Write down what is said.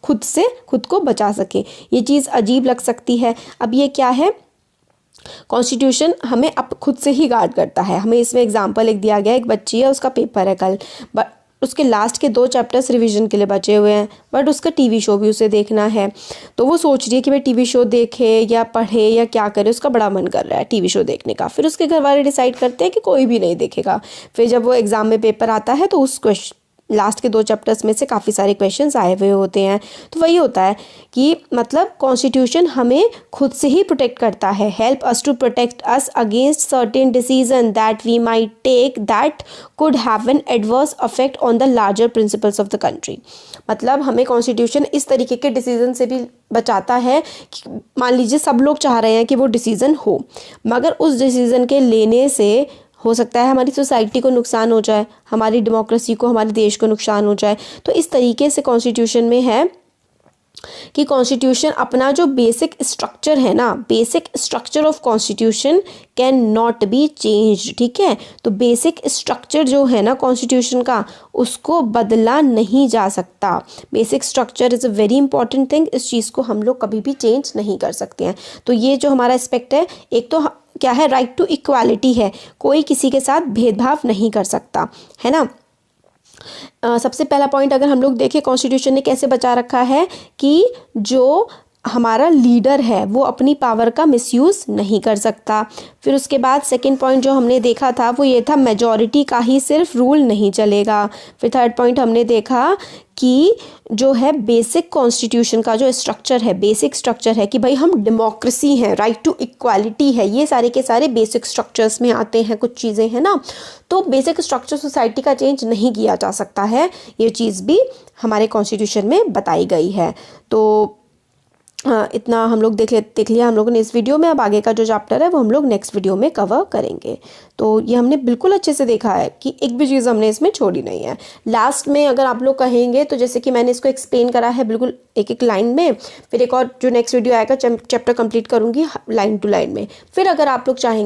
खुद से खुद को बचा सके। ये चीज़ अजीब लग सकती है। अब ये क्या है, कॉन्स्टिट्यूशन हमें अब खुद से ही गार्ड करता है। हमें इसमें एग्जाम्पल एक दिया गया, एक बच्ची है, उसका पेपर है कल, बट उसके लास्ट के 2 चैप्टर्स रिवीजन के लिए बचे हुए हैं, बट उसका टीवी शो भी उसे देखना है। तो वो सोच रही है कि भाई टीवी शो देखे या पढ़े या क्या करे, उसका बड़ा मन कर रहा है टीवी शो देखने का। फिर उसके घर वाले डिसाइड करते हैं कि कोई भी नहीं देखेगा। फिर जब वो एग्ज़ाम में पेपर आता है तो उस लास्ट के 2 चैप्टर्स में से काफ़ी सारे क्वेश्चंस आए हुए होते हैं। तो वही होता है कि मतलब कॉन्स्टिट्यूशन हमें खुद से ही प्रोटेक्ट करता है। Help us to protect us against certain decision that we might take that could have an adverse affect on the larger principles of the country. मतलब हमें कॉन्स्टिट्यूशन इस तरीके के डिसीजन से भी बचाता है कि मान लीजिए सब लोग चाह रहे हैं कि वो डिसीज़न हो, मगर उस डिसीज़न के लेने से हो सकता है हमारी सोसाइटी को नुकसान हो जाए, हमारी डेमोक्रेसी को, हमारे देश को नुकसान हो जाए। तो इस तरीके से कॉन्स्टिट्यूशन में है कि कॉन्स्टिट्यूशन अपना जो बेसिक स्ट्रक्चर है ना, basic structure of constitution can not be change. ठीक है, तो बेसिक स्ट्रक्चर जो है ना कॉन्स्टिट्यूशन का, उसको बदला नहीं जा सकता। Basic structure is a very important thing. इस चीज़ को हम लोग कभी भी चेंज नहीं कर सकते हैं। तो ये जो हमारा एस्पेक्ट है, एक तो क्या है, राइट टू इक्वालिटी है, कोई किसी के साथ भेदभाव नहीं कर सकता, है ना। सबसे पहला पॉइंट अगर हम लोग देखें कॉन्स्टिट्यूशन ने कैसे बचा रखा है कि जो हमारा लीडर है वो अपनी पावर का मिसयूज़ नहीं कर सकता। फिर उसके बाद सेकंड पॉइंट जो हमने देखा था वो ये था, मेजॉरिटी का ही सिर्फ रूल नहीं चलेगा। फिर थर्ड पॉइंट हमने देखा कि जो है बेसिक कॉन्स्टिट्यूशन का जो स्ट्रक्चर है, बेसिक स्ट्रक्चर है कि भाई हम डेमोक्रेसी हैं, राइट टू इक्वालिटी है, ये सारे के सारे बेसिक स्ट्रक्चर्स में आते हैं कुछ चीज़ें, है ना। तो बेसिक स्ट्रक्चर सोसाइटी का चेंज नहीं किया जा सकता है, ये चीज़ भी हमारे कॉन्स्टिट्यूशन में बताई गई है। तो इतना हम लोग देख लिया हम लोगों ने इस वीडियो में। अब आगे का जो चैप्टर है वो हम लोग नेक्स्ट वीडियो में कवर करेंगे। तो ये हमने बिल्कुल अच्छे से देखा है कि एक भी चीज़ हमने इसमें छोड़ी नहीं है। लास्ट में अगर आप लोग कहेंगे तो जैसे कि मैंने इसको एक्सप्लेन करा है बिल्कुल एक एक लाइन में, फिर एक और जो नेक्स्ट वीडियो आएगा चैप्टर कंप्लीट करूँगी लाइन टू लाइन में। फिर अगर आप लोग चाहेंगे